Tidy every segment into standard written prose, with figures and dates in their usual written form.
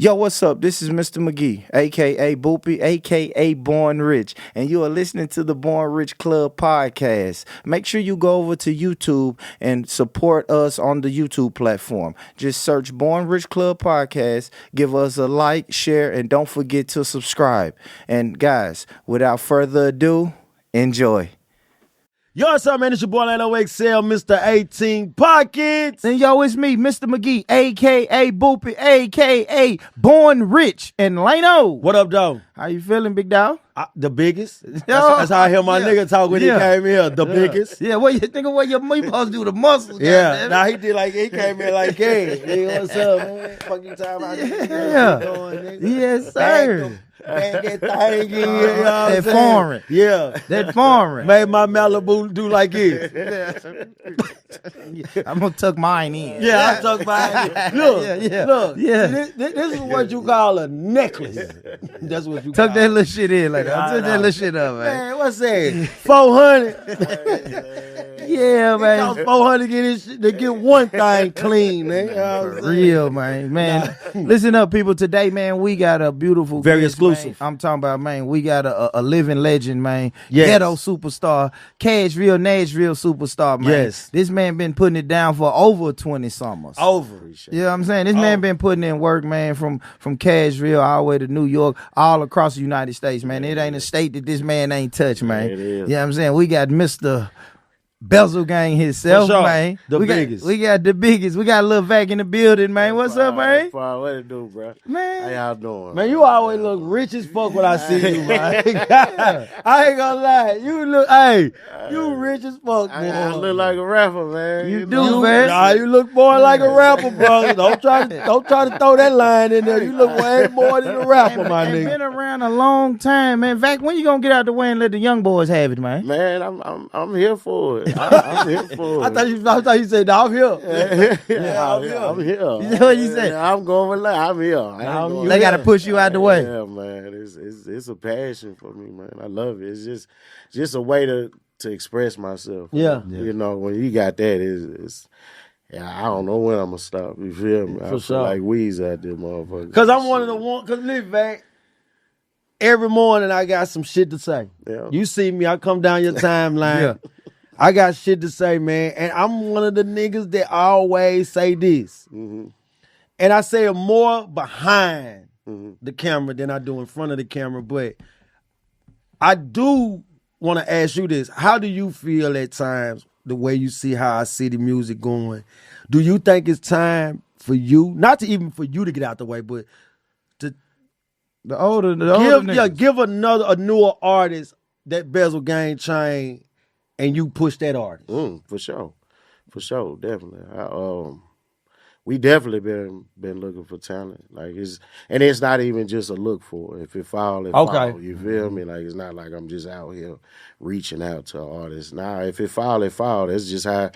Yo, what's up? This is Mr. McGee, aka Boopy, aka Born Rich, and you are listening to the Born Rich Club podcast. Make sure you go over to YouTube and support us on the YouTube platform. Just search Born Rich Club podcast, give us a like, share, and don't forget to subscribe. And guys, without further ado, enjoy. Yo, what's up, man? It's your boy Lano XL, Mr. 18 Pockets. And yo, it's me, Mr. McGee, aka Boopy, aka Born Rich, and Lano. What up, dog? How you feeling, big dog? The biggest. That's how I hear my nigga talk when he came here. The biggest. Yeah, what you think of what you supposed to do the muscles? Yeah, now he did like, he came in like, hey, nigga, what's up, man? Fuck you talking about? Yeah. Yes, sir. Man, get thing in, you know what I'm That foreign. Yeah. That foreign. Made my Malibu do like this. I'm gonna tuck mine in. Yeah, I tuck mine in. Look, look. Yeah. This is what you call a necklace. That's what you Tuck call that it. little shit in like that. Tuck that little shit up, man. Man, what's that? 400. Yeah, It man. costs 400 to get one thing clean, man. You know what I'm For saying? real, man. Listen up, people. Today, man, we got a beautiful, Very guest, exclusive. man. I'm talking about, man. We got a living legend, man. Yes. Ghetto superstar, Nashville superstar, man. Yes. This man been putting it down for over 20 summers. Over. You know what I'm saying? This man been putting in work, man, from Cashville all the way to New York, all across the United States, man. It ain't a state that this man ain't touched, man. It is. You know what I'm saying? We got Mr. Bezel Gang himself, For sure. man. The we biggest. We got the biggest. We got a little VAC in the building, man. What's up, man? What it do, bro? Man. How y'all doing? Man, you always look rich as fuck when I see you, man. I ain't gonna lie. You rich as fuck, boy. I look like a rapper, man. You know? do, man. Nah, you look more like a rapper, brother. Don't try to throw that line in there. You look way more than a rapper, my Been nigga. around a long time, man. VAC, when you gonna get out the way and let the young boys have it, man? Man, I'm here for it. I'm here for it. I thought you said, nah, I'm here. I'm here. You know what you said? I'm going with that. I'm here. I ain't going- They gotta push you out the way. Yeah, man. It's a passion for me, man. I love it. It's just a way to express myself. Yeah. You know, when you got that, it's I don't know when I'm gonna stop. You feel me? I feel sure. like Weezy out there, motherfucker. Because I'm one of the ones, because live back, every morning I got some shit to say. Yeah. You see me, I come down your timeline. I got shit to say, man. And I'm one of the niggas that always say this. Mm-hmm. And I say it more behind Mm-hmm. the camera than I do in front of the camera. But I do want to ask you this. How do you feel at times, the way you see how I see the music going? Do you think it's time for you, not to even for you to get out the way, but to The older niggas. give a newer artist that Bezel Gang chain and you push that artist? For sure, definitely. We definitely been looking for talent. Like it's not even just a look for it. If it fall, it Okay. fall. You feel me? Like it's not like I'm just out here reaching out to artists. Nah, if it fall, it fall. That's just how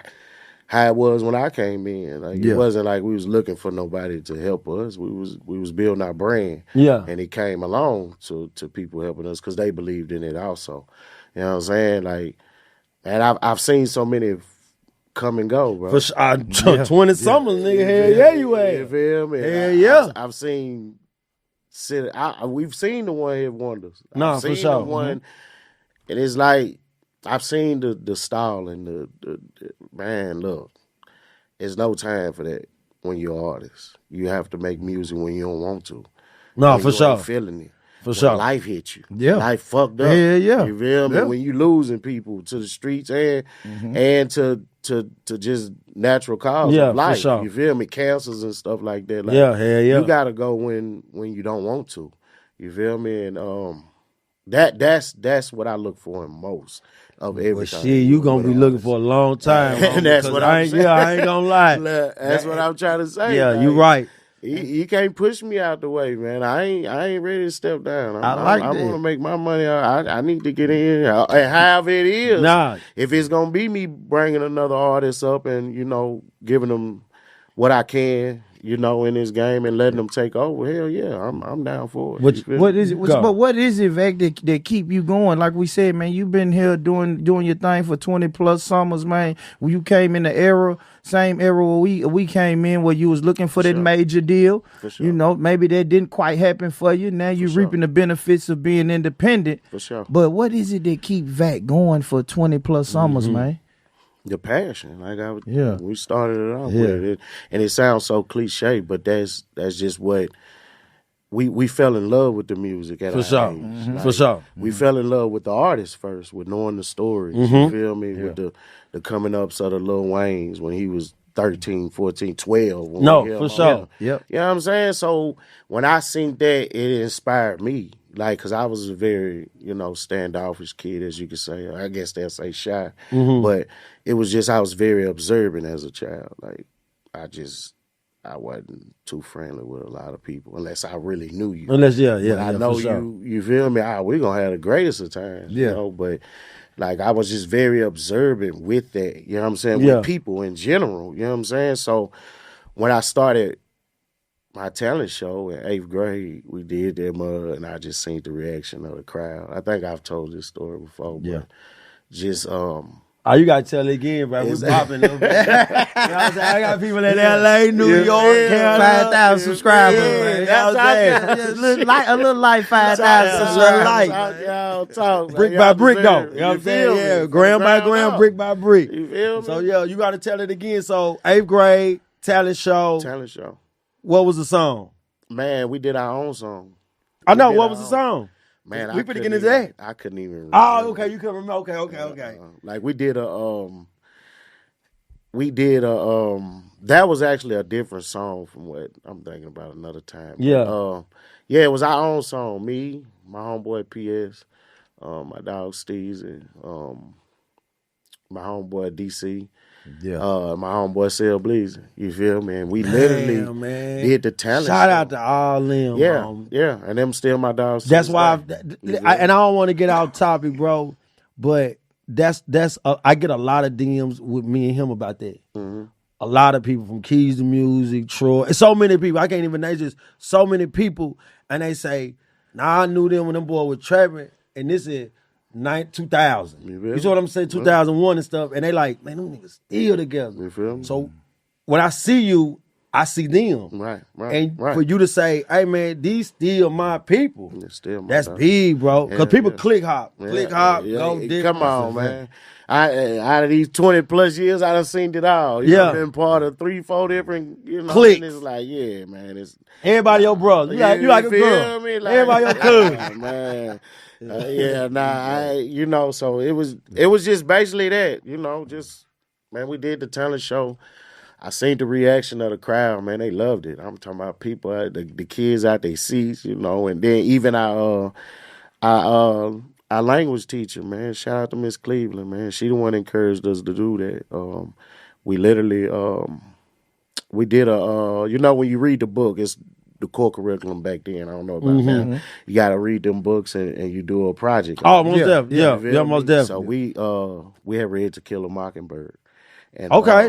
it was when I came in. Like it wasn't like we was looking for nobody to help us. We was building our brand. Yeah. And it came along to people helping us because they believed in it also. You know what I'm saying? Like, and I've seen so many come and go, bro. For sure. 20 summers, nigga. Hell yeah, you You ain't. feel me? Hell yeah. I've seen. We've seen the one hit wonders. Nah, I've for seen sure. The one, and it's like I've seen the style and the man. Look, there's no time for that when you're an artist. You have to make music when you don't want to. No, When for you sure. ain't feeling it. For When sure. life hit you. Yeah. Life fucked up. Yeah, yeah. You feel me? Yeah. When you losing people to the streets and to just natural causes Yeah, of for life. sure. You feel me? Cancers and stuff like that. Like, Yeah, hell yeah. You gotta go when you don't want to. You feel me? And that's what I look for in most of everything. Well, shit, you gonna be looking for a long time. And homie, that's 'cause what I I'm ain't, saying. Yeah, I ain't gonna lie. That's what I'm trying to say. Yeah, like, you right. He can't push me out the way, man. I ain't ready to step down. I like I that. want to make my money. I need to get in, and however it is. Nah. If it's gonna be me bringing another artist up and giving them what I can, you know, in this game and letting them take over, hell yeah, I'm down for it. What is it? But what is it, Vac, that keep you going? Like we said, man, you've been here doing your thing for 20+ summers, man. When you came in the era, same era where we came in, where you was looking for that major deal. For sure. You know, maybe that didn't quite happen for you. Now you're reaping the benefits of being independent. For sure. But what is it that keep Vac going for 20+ summers, man? The passion, like we started it off Yeah. with it, and it sounds so cliche, but that's just what we fell in love with the music at For our sure. age. Like, For sure. We fell in love with the artist first, with knowing the stories. You feel me? With the coming ups of the Lil Waynes when he was 13, 14, 12. when No, we held for on sure. him. Yep. You know what I'm saying? So when I seen that, it inspired me. Like, because I was a very, standoffish kid, as you could say. I guess they'll say shy. But it was just, I was very observant as a child. Like, I wasn't too friendly with a lot of people unless I really knew you. Unless, But I know for sure. you feel me? We're going to have the greatest of times, But, like, I was just very observant with that, you know what I'm saying? Yeah. With people in general, you know what I'm saying? So when I started my talent show in 8th grade, we did that mud, and I just seen the reaction of the crowd. I think I've told this story before, but just you gotta tell it again, bro. We're popping them. You know what I'm saying? I got people in LA, New Yeah, York, yeah, Canada. 5,000 subscribers, man. You know what I'm saying? A little like 5,000 subscribers. Y'all talk Brick by brick, though. You know what I'm saying? Yeah, gram by gram, brick by brick. You feel me? So, you gotta tell it again. So, 8th grade, talent show. Talent show. What was the song? Man, we did our own song. I know. did What our was the own. song? Man, We I finna couldn't get into even- that. I couldn't even remember. Oh, okay. You can remember. Okay. Like we did that was actually a different song from what I'm thinking about another time. Yeah. But, it was our own song. Me, my homeboy PS, my dog Steezy, my homeboy DC, my homeboy Cell Bleezer. You feel me? And we literally Damn, man. did the talent. Shout show. out to all them. Yeah, and them still my dogs. to That's this why, day. and I don't want to get off topic, bro. But that's I get a lot of DMs with me and him about that. Mm-hmm. A lot of people from Keys to Music, Troy, so many people. I can't even name just so many people, and they say, "Nah, I knew them when them boys were trapping, and this is 2000." You see what I'm saying? 2001 and stuff, and they like, man, them niggas still together. You feel me? So when I see you, I see them. Right. And for you to say, hey, man, these still my people. It's still my That's dog. big, bro. Because Yeah, people yeah. click hop, go different. Come on, man. Out of these 20+ years, I done seen it all. I've been part of 3-4 different, Cliques. And it's like, yeah, man. It's Everybody your brother. You like a feel girl. me? Like, Everybody your cousin. man. So it was just basically that, just, man, we did the talent show. I seen the reaction of the crowd, man. They loved it. I'm talking about people, the kids out their seats, and then even our language teacher, man. Shout out to Miss Cleveland, man. She the one that encouraged us to do that. We literally, we did when you read the book, it's the core curriculum back then. I don't know about now. You got to read them books and you do a project. Oh, most definitely. You Yeah, feel most me? definitely. So we had read To Kill a Mockingbird. And, Okay.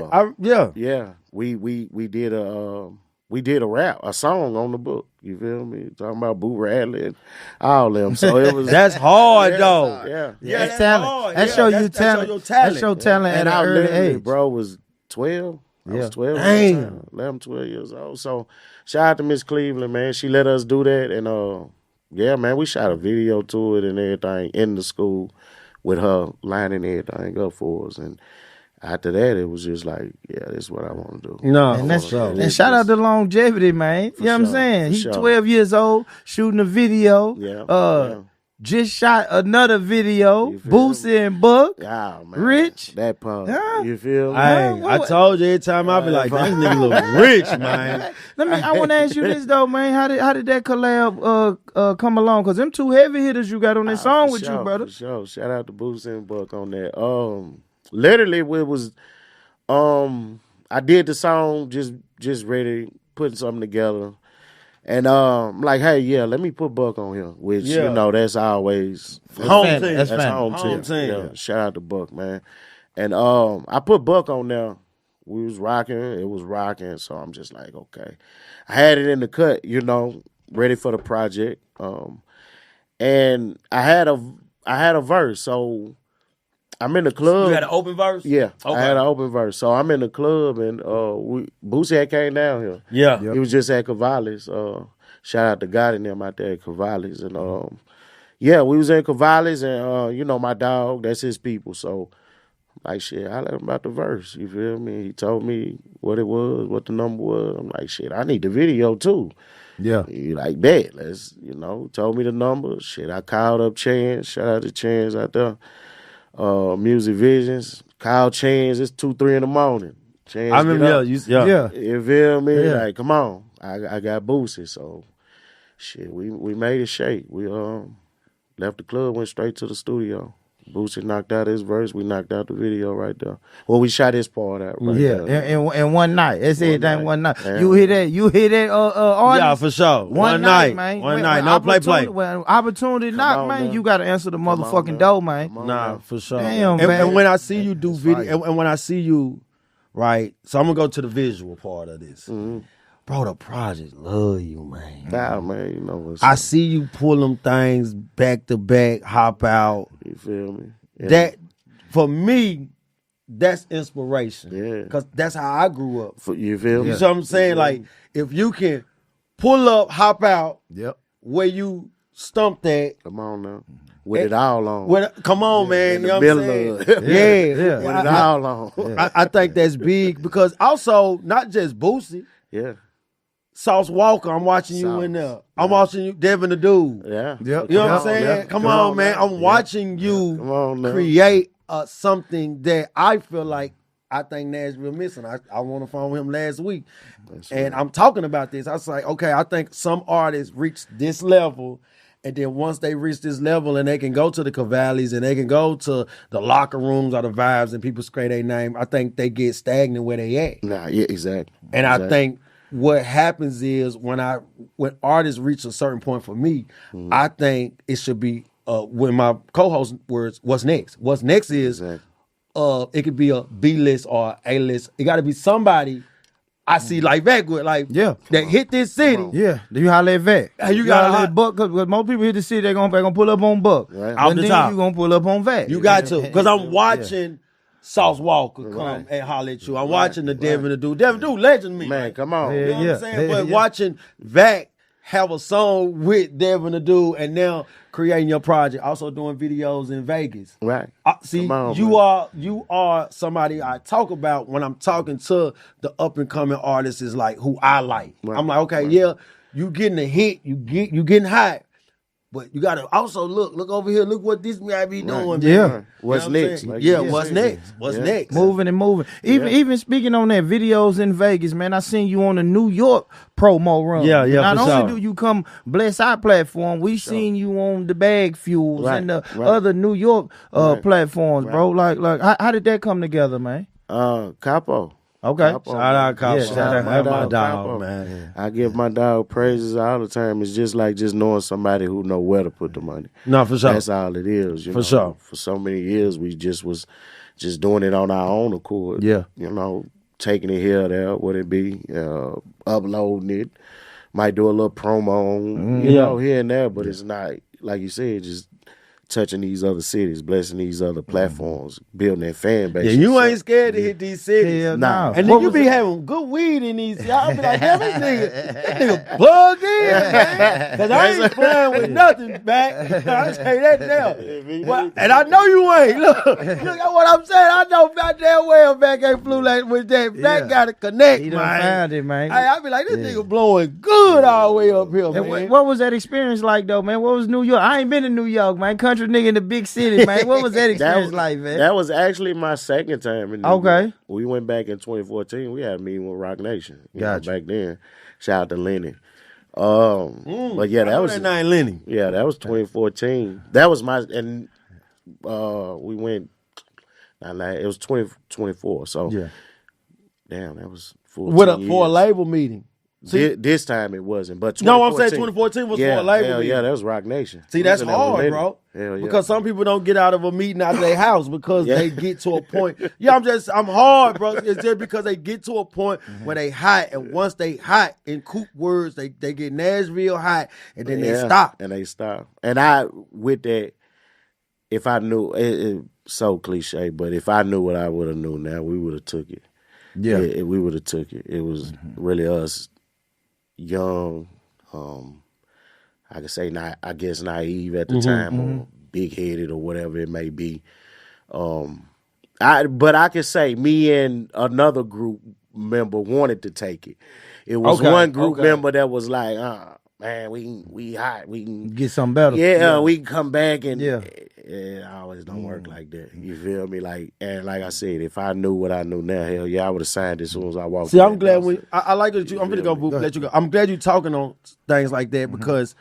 we did a song on the book. You feel me? Talking about Boo Radley and all them. So it was That's hard, though. Yeah. That's talent. hard. That Yeah, show you that's- that show talent. your talent. That show talent And at I an early literally, age. bro, was 12. I was 12. Damn. at the time. 11, 12 years old. So shout out to Miss Cleveland, man. She let us do that. And man, we shot a video to it and everything in the school with her lining everything up for us. And after that, it was just like, this is what I want to do. No, And that's It's shout out just- to longevity, man. You know what I'm sure, saying? for He's sure. 12 years old, shooting a video. Yeah. Just shot another video. You feel Boosie and Buck. Yeah, man. Rich? That part. Yeah. You feel me? I told you every time I be like, this nigga look rich, man. I want to ask you this though, man. How did that collab come along? Because them two heavy hitters you got on that song For with sure, you, brother. For sure. Shout out to Boosie and Buck on that. Literally, it was, I did the song just ready, putting something together. And I'm like, hey, let me put Buck on here, which, that's always Home family. team. That's That's family. home Home team. team. Yeah, shout out to Buck, man. And I put Buck on there We was rocking. It was rocking. So I'm just like, okay. I had it in the cut, ready for the project. And I had a verse. So I'm in the club. You had an open verse? Yeah, Okay. I had an open verse. So I'm in the club, and Boosie had came down here. Yeah. He was just at Cavalli's. Shout out to God and them out there at Cavalli's. And we was in Cavalli's, and my dog, that's his people. So like, shit, I let him about the verse. You feel me? He told me what it was, what the number was. I'm like, shit, I need the video too. Yeah. He like, bet. Let's, told me the number. Shit, I called up Chance. Shout out to Chance out there. Music Visions. Called Chance. It's 2, 3 in the morning. Chance, I remember, you feel me? Yeah. Like, come on. I got boosted. So, shit, we made it shake. We left the club, went straight to the studio. Boosie knocked out his verse. We knocked out the video right there. Well, we shot his part out right there. And one night. That's everything one night. Yeah. You hear that, artist? Yeah, for sure. One night, man. One night. No play. When opportunity knock, on, man, man. you got to answer the motherfucking door, man. Nah, for sure. Damn, and, man. and when I see you do That's video, right. and when I see you, right, so I'm going to go to the visual part of this. Mm-hmm. Bro, the project love you, man. Nah, man, you know what's I up. see you pull them things back to back, hop out. You feel me? Yeah. That, for me, that's inspiration. Yeah. Because that's how I grew up. You feel me? You see what I'm saying? Like, if you can pull up, hop out, Yep. where you stumped at, Come on now. With it all on. come on, man. in You the know what I'm middle saying? of it. Yeah. With it all on. I think that's big because also, not just Boosie, Yeah. Sauce Walker, I'm watching you Sauce. in there. I'm watching you, Devin the Dude. Yeah. Yep. You know what I'm Yep. saying? Yep. Come on, man. I'm watching you Come on now. create something that I feel like I think Nashville missing. I want to phone him last week. And I'm talking about this. I was like, okay, I think some artists reach this level, and then once they reach this level and they can go to the Cavallis and they can go to the locker rooms or the vibes and people scream their name, I think they get stagnant where they at. Nah, yeah, exactly. And Exactly. I think what happens is when artists reach a certain point for me, I think it should be when my co-host words, what's next? What's next is Exactly. it could be a B list or A list. It got to be somebody I see like that good, like Yeah. that hit this city. Yeah, do you holler at VAC? You gotta holler hot- at Buck, because most people hit the city, they're gonna pull up on Buck. Right. Off And the then top. you gonna pull up on VAC. You got to, because I'm Yeah. watching Sauce Walker come Right. and holler at you. I'm watching the Devin the Dude. Devin the Dude, legend me. Man, come on. Yeah. You know what I'm saying? But Yeah. watching VAC have a song with Devin the Dude and now creating your project, also doing videos in Vegas. Right. See, Come on, you man. are somebody I talk about when I'm talking to the up and coming artists is like who I like. Right. I'm like, okay, yeah, you getting a hit, you getting hot. But you gotta also look over here, look what this guy be doing. Yeah. man. What's You know what I'm next? saying? Like yeah, you what's said. next? What's Yeah. next? Moving and moving. Even speaking on that, videos in Vegas, man, I seen you on the New York promo run. Yeah, Not for only sure. do you come bless our platform, we seen you on the Bag Fuels Right, and the right. other New York platforms, right. bro. Like how did that come together, man? Capo. Okay. Capo, Shout out, Capo. Yeah, Shout shout out out my Capo. dog, man. I give my dog praises all the time. It's just like just knowing somebody who know where to put the money. No, for sure. That's all it is. You For know? sure. For so many years, we just was just doing it on our own accord. Yeah. You know, taking it here or there, what it be, uploading it. Might do a little promo on, you know, here and there, but it's not, like you said, just touching these other cities, blessing these other platforms, building that fan base. Yeah, you ain't scared to hit these cities. Hell Nah. no. And What then you was be it? having good weed in these. Y'all be like, damn, this nigga plugged in, man. Because I ain't playing with nothing, back. I say that now. Well, and I know you ain't. Look at what I'm saying. I know goddamn well back ain't flew like with that. Back got to connect, He done man. found it, man. Hey, I be like, this nigga blowing good all the way up here, And man. what was that experience like, though, man? What was New York? I ain't been to New York, man. Country nigga in the big city, man. What was that experience like, man? That was actually my second time in New Okay. York. We went back in 2014. We had a meeting with Rock Nation. You know, Gotcha. back then. Shout out to Lenny. But yeah, that was that nine Lenny. yeah, that was 2014. That was my and we went. It was 2024. So Yeah. damn, that was 14 With for a years. label meeting. This time it wasn't, but no, I'm saying 2014 was for a label. Hell yeah, that was Rock Nation. See, that's hard, bro. Hell yeah. Because some people don't get out of a meeting out of their house because they get to a point. Yeah, I'm hard, bro. It's just because they get to a point where they hot, and once they hot, in Coop words, they get Nashville hot, and then they stop. And they stop. And with that, if I knew, it's so cliche, but if I knew what I would have known now, we would have took it. Yeah, we would have took it. It was really us. Young, I could say I guess naive at the time, or big headed or whatever it may be. But I could say me and another group member wanted to take it. It was one group member that was like, man, we hot, we can get something better. Yeah, we can come back and it always don't work like that. You feel me? Like I said, if I knew what I knew now, hell yeah, I would have signed as soon as I walked. See, I'm glad I like that I'm gonna go let you go. I'm glad you talking on things like that because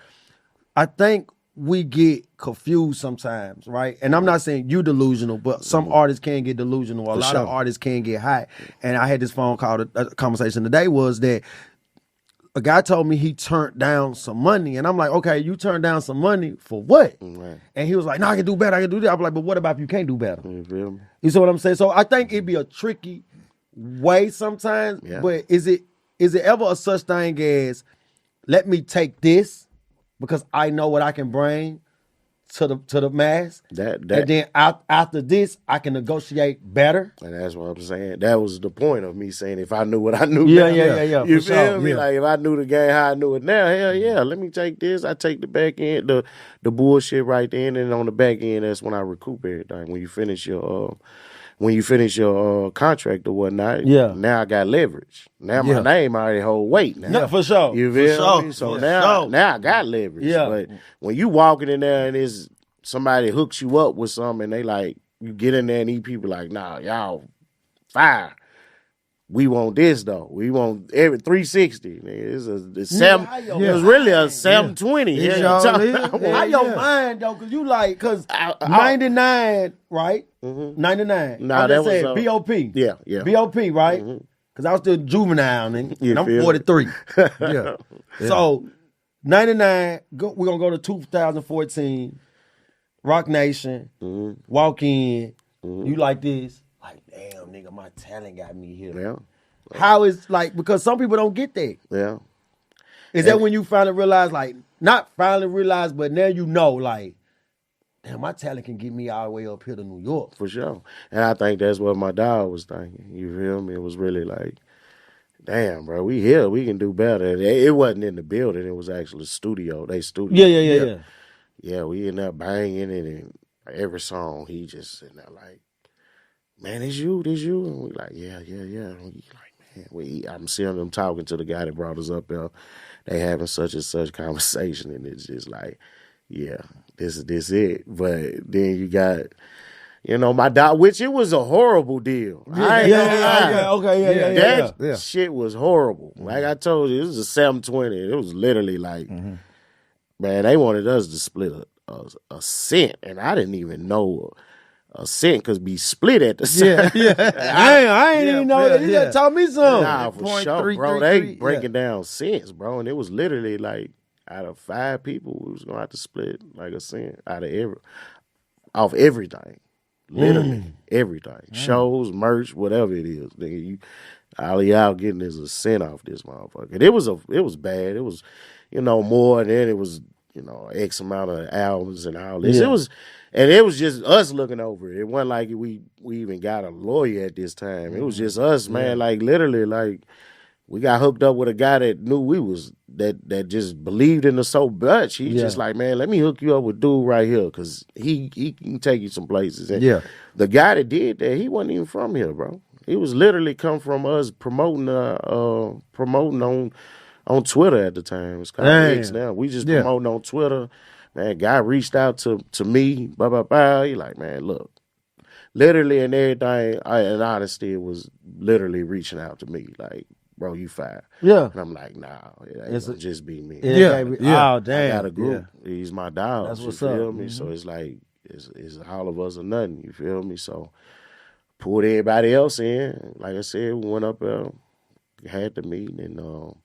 I think we get confused sometimes, right? And I'm not saying you delusional, but some artists can get delusional. A lot of artists can get hot. And I had this phone call, a conversation today was that a guy told me he turned down some money. And I'm like, okay, you turned down some money for what? Right. And he was like, no, I can do better. I can do that. I'm like, but what about if you can't do better? You feel me? You see what I'm saying? So I think it'd be a tricky way sometimes. Yeah. But is it ever a such thing as let me take this because I know what I can bring to the mass, and then after this, I can negotiate better. And that's what I'm saying. That was the point of me saying if I knew what I knew. Yeah. You feel me? Yeah. Like if I knew the game how I knew it now, hell yeah. Let me take this. I take the back end, the bullshit right then, and on the back end, that's when I recoup everything. When you finish your contract or whatnot, now I got leverage. Now my name already hold weight now. No, for sure. You feel me? So now I got leverage. Yeah. But when you walking in there and it's somebody hooks you up with something and they like, you get in there and these people like, nah, y'all fire. We want this though. We want every 360. It's really a 720. How your mind though? Cause you like, 99, right? 99. Nah, that was BOP. Yeah. BOP, right? Cause I was still juvenile and I'm 43. yeah. So 99. We're gonna go to 2014. Rock Nation. Walk in. You like this? Like, damn, nigga, my talent got me here. Yeah. How is like, because some people don't get that. Yeah. Is that when you finally realize, like, not finally realize, but now you know, like, damn, my talent can get me all the way up here to New York. For sure. And I think that's what my dog was thinking. You feel me? It was really like, damn, bro, we here. We can do better. It wasn't in the building. It was actually a studio. They studio. Yeah. Yeah, we in there banging it, and every song, he just sitting there like, man, this you? And we like, yeah. And we like, man, I'm seeing them talking to the guy that brought us up there. They having such and such conversation, and it's just like, yeah, this is it. But then you got, my dog, which it was a horrible deal. That shit was horrible. Like I told you, it was a 720. It was literally like, man, they wanted us to split a cent, and I didn't even know a cent could be split at the same. I ain't even know that. You gotta tell me something. Nah, for sure, bro. They breaking down cents, bro, and it was literally like out of 5 people, we was gonna have to split like a cent off everything, literally everything, shows, merch, whatever it is. Nigga, all y'all getting is a cent off this motherfucker. And it was bad. It was, more, and then it was, X amount of albums and all this. It was just us looking over it. It wasn't like we even got a lawyer at this time. It was just us, man. Like literally, like we got hooked up with a guy that knew we was that just believed in us so much. He just like, man, let me hook you up with dude right here because he can take you some places. And the guy that did that, he wasn't even from here, bro. He was literally come from us promoting on Twitter at the time. It's called X now. We just promoting on Twitter. Man, guy reached out to me, He like, man, look, literally and everything, in honesty, it was literally reaching out to me, like, bro, you fired. Yeah. And I'm like, nah, it ain't gonna just be me. Oh, damn. I got a group. He's my dog. That's what's you feel up. me? So it's like, it's all of us or nothing, you feel me? So pulled everybody else in. Like I said, we went up there, had the meeting, and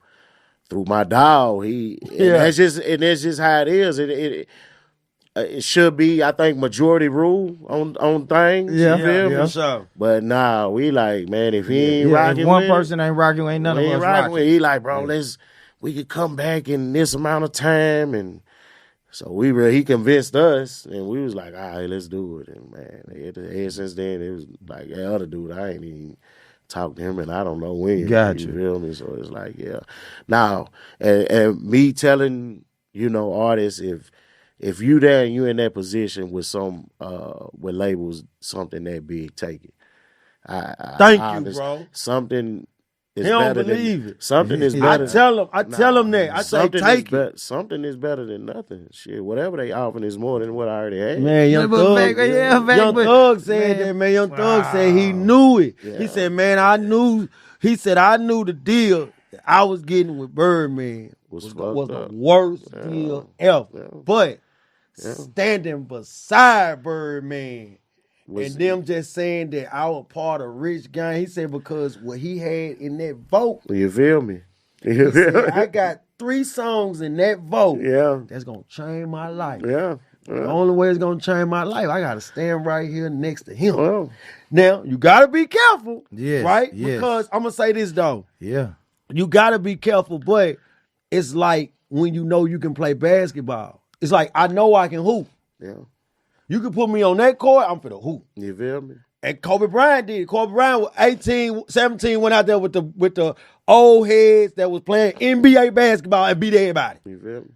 through my dog. That's just how it is. It should be, I think, majority rule on things. Yeah, you feel me? for sure. But nah, we like, man, if he ain't rocking if one with person ain't rocking, ain't none of us rocking. He like, bro, we could come back in this amount of time, and so he convinced us, and we was like, all right, let's do it. And man, ever since then, it was like that other dude, I ain't even talked to him, and I don't know when. Gotcha. You feel me? So it's like, yeah. Now, and me telling, artists, if you there and you in that position with with labels, something that big, take it. Thank you, bro. Something is He don't better believe than it. something is better. I tell him that. I say take it. Something is better than nothing. Shit, whatever they offering is more than what I already had. Man, Young Thug said that, man. Young Thug said he knew it. Yeah. He said, man, I knew the deal that I was getting with Birdman was the worst deal ever. Yeah. But standing beside Birdman and them just saying that I was part of Rich Gang, he said because what he had in that vote, you feel me? he said, I got 3 songs in that vote. Yeah. That's gonna change my life. Yeah. The only way it's gonna change my life, I gotta stand right here next to him. Well, Now, you gotta be careful. Yes, right? yes. Because I'm gonna say this though. Yeah. You gotta be careful, but it's like when you know you can play basketball. It's like I know I can hoop. yeah. You can put me on that court, I'm finna hoop. You feel me? And Kobe Bryant did. Kobe Bryant was 18, 17, went out there with the old heads that was playing NBA basketball and beat everybody. You feel me?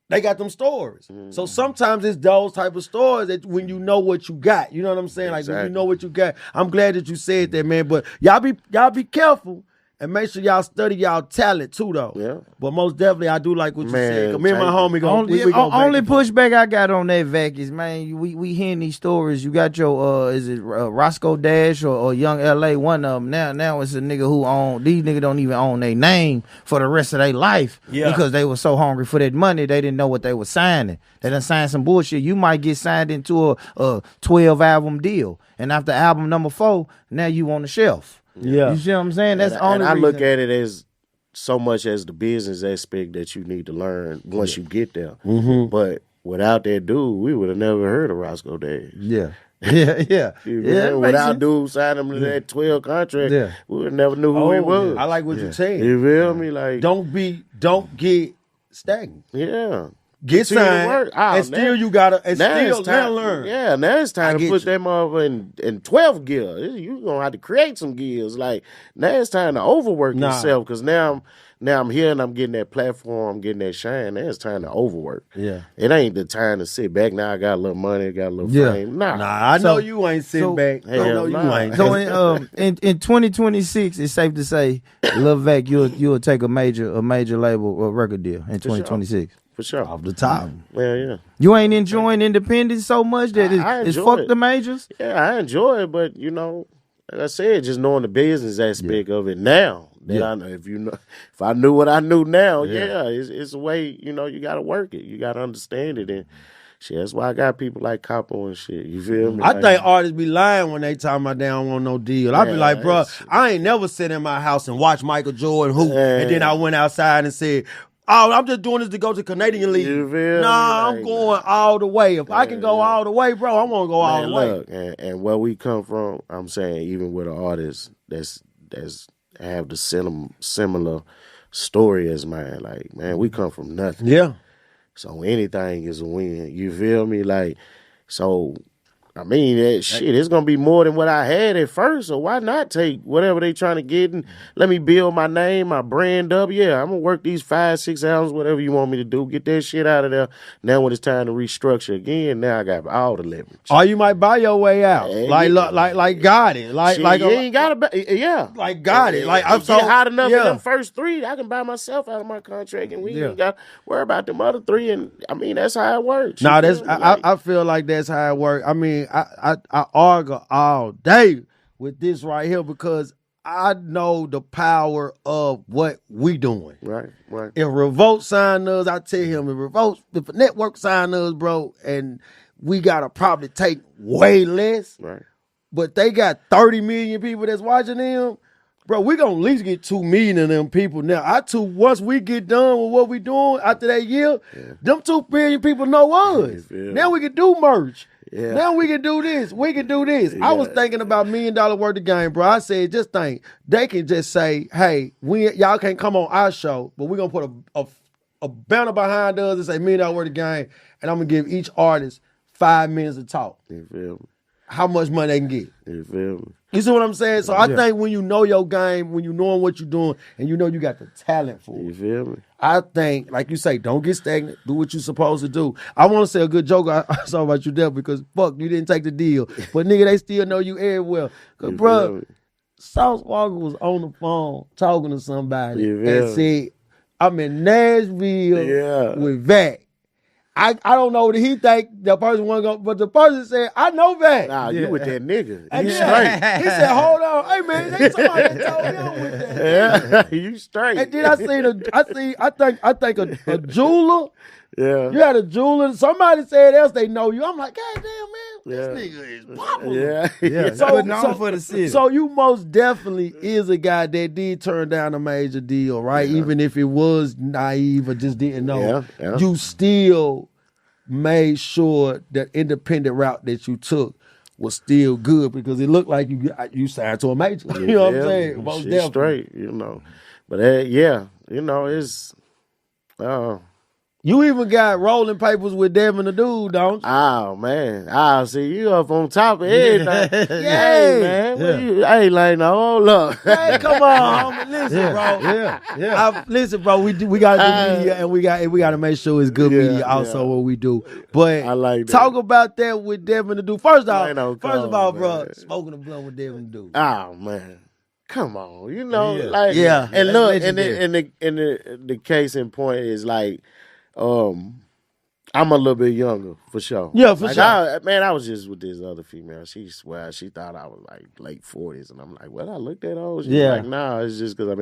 They got them stories. So sometimes it's those type of stories that when you know what you got. You know what I'm saying? Like when you know what you got. I'm glad that you said that, man. But y'all be careful. And make sure y'all study y'all talent too, though. Yeah. But most definitely, I do like what you Man, said. 'Cause me and my homie Only pushback I got on that VAC is, man, we hearing these stories. You got your is it Roscoe Dash or Young LA? One of them now it's a nigga who own these niggas don't even own their name for the rest of their life because they were so hungry for that money they didn't know what they were signing. They done signed some bullshit. You might get signed into a 12 album deal, and after album number 4, now you on the shelf. Yeah. You see what I'm saying? That's And only I look reason. at it as so much as the business aspect that you need to learn once you get there. Mm-hmm. But without that dude, we would have never heard of Roscoe Dash. Yeah. Without dude signing him to that 12 contract, we would have never knew who he was. I like what you're saying. You feel me? Like, Don't get stagnant. yeah. Get Continue to signed, work. and still you gotta, and still now learn. Yeah, now it's time to get put you. that motherfucker in 12th gear. You're going to have to create some gears. Like, now it's time to overwork yourself because now I'm here and I'm getting that platform, I'm getting that shine. Now it's time to overwork. Yeah. It ain't the time to sit back. Now I got a little money, got a little fame. Nah, I know you ain't sitting back. I know hell you nah. ain't. So in 2026, it's safe to say, Lil VAC, you'll take a major label or record deal in 2026. For sure. Off the top. Yeah. You ain't enjoying independence so much that it's fuck it. the majors? Yeah, I enjoy it, but like I said, just knowing the business aspect of it now. That I know, if I knew what I knew now, it's a way, you gotta work it. You gotta understand it. And shit, that's why I got people like Capo and shit. You feel me? I think artists be lying when they talking about they don't want no deal. I be like, bro, I ain't never sit in my house and watch Michael Jordan hoop, and then I went outside and said, oh, I'm just doing this to go to Canadian League. You feel nah, me? I'm going all the way. If I can go all the way, bro, I want to go all the way. Look, and where we come from, I'm saying even with an artist that's have the similar story as mine, like, man, we come from nothing. Yeah. So anything is a win. You feel me? Like, so I mean, it's gonna be more than what I had at first. So why not take whatever they trying to get and let me build my name, my brand up? Yeah, I'm gonna work these 5-6 hours, whatever you want me to do. Get that shit out of there. Now when it's time to restructure again, now I got all the leverage. Or you might buy your way out, like got it, Shit, you ain't gotta, like got it, like I'm so hot enough in them first 3, I can buy myself out of my contract, and we ain't got to worry about them other 3. And I mean, that's how it works. No, I feel like that's how it works. I mean, I argue all day with this right here because I know the power of what we doing. Right. If Revolt signed us, I tell him if a network signed us, bro, and we gotta probably take way less. Right. But they got 30 million people that's watching them. bro, we gonna at least get 2 million of them people. Now, once we get done with what we doing after that year, them 2 billion people know us. Now we can do merch. Yeah. Now we can do this. We can do this. Yeah. I was thinking about $1 million worth of game, bro. I said, just think, they can just say, hey, y'all can't come on our show, but we're going to put a banner behind us and say $1 million worth of game, and I'm going to give each artist 5 minutes to talk. You feel me? How much money they can get. You feel me? You see what I'm saying? So I think when you know your game, when you knowing what you're doing, and you know you got the talent for it. You feel me? I think, like you say, don't get stagnant. Do what you're supposed to do. I want to say a good joke I saw about you there because, fuck, you didn't take the deal. But, nigga, they still know you everywhere. Because, bro, Sauce Walker was on the phone talking to somebody and said, I'm in Nashville with VAC. I don't know what he think the person want to go, but the person said, I know VAC. Nah, you with that nigga. And you straight. He said, hold on. Hey, man, they somebody told him with that. Yeah, you straight. And then I think a jeweler. Yeah. You had a jeweler. Somebody said else they know you. I'm like, God damn, man, this nigga is popular. Yeah. So known for the city. So you most definitely is a guy that did turn down a major deal, right? Yeah. Even if it was naive or just didn't know. Yeah. You still made sure that independent route that you took was still good because it looked like you signed to a major. You know what I'm saying? Most definitely. Straight, you know. But you know, it's you even got rolling papers with Devin the Dude, don't you? Oh, man. I see you up on top of everything. Hey, man. I ain't like no hold up. Hey, come on, homie. Listen, bro. Yeah. Listen, bro, we got to do media and we got to make sure it's good media also what we do. But I like that. Talk about that with Devin the Dude. First of all, bro, smoking a blunt with Devin the Dude. Oh, man. Come on. You know, and look, and the case in point is like, I'm a little bit younger, for sure. Yeah, for sure. I was just with this other female. She thought I was like late 40s. And I'm like, well, I looked that old. She's like, nah, it's just because I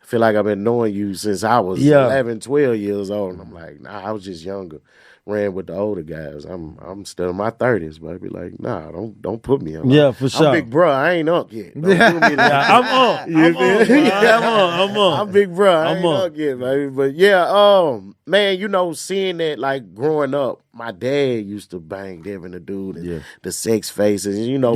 feel like I've been knowing you since I was 11, 12 years old. And I'm like, nah, I was just younger. Ran with the older guys. I'm still in my 30s, but I'd be like, nah, don't put me on. Yeah, for sure. I'm big bro. I ain't up yet. Don't do me like that. I'm on. I'm big bro. I ain't up yet, baby. But man, you know, seeing that like growing up, my dad used to bang Devin the Dude and the Sex Faces. And, you know,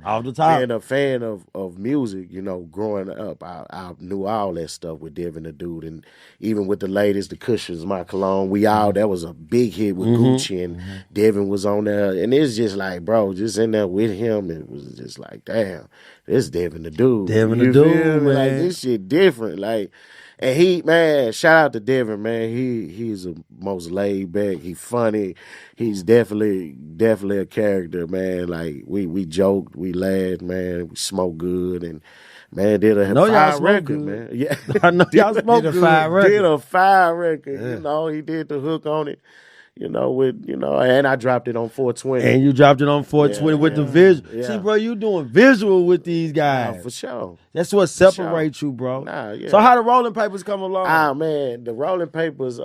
all the time. Being a fan of music, you know, growing up, I knew all that stuff with Devin the Dude. And even with the latest, the Cushions, My Cologne, that was a big hit with Gucci. And Devin was on there. And it's just like, bro, just in there with him, it was just like, damn, this Devin the Dude. Devin the Dude, man. Like, this shit different. Like, and shout out to Devin, man. He's the most laid back. He funny. He's definitely a character, man. Like we joked, we laughed, man. We smoked good, and man did a fire record, man. Yeah, I know y'all smoked a fire record. Did a fire record. Yeah. You know, he did the hook on it. You know, and I dropped it on 420. And you dropped it on 420 with the visual. Yeah. See, bro, you doing visual with these guys. Nah, for sure. That's what separates you, bro. Nah, yeah. So how the Rolling Papers come along? Ah, man, the Rolling Papers,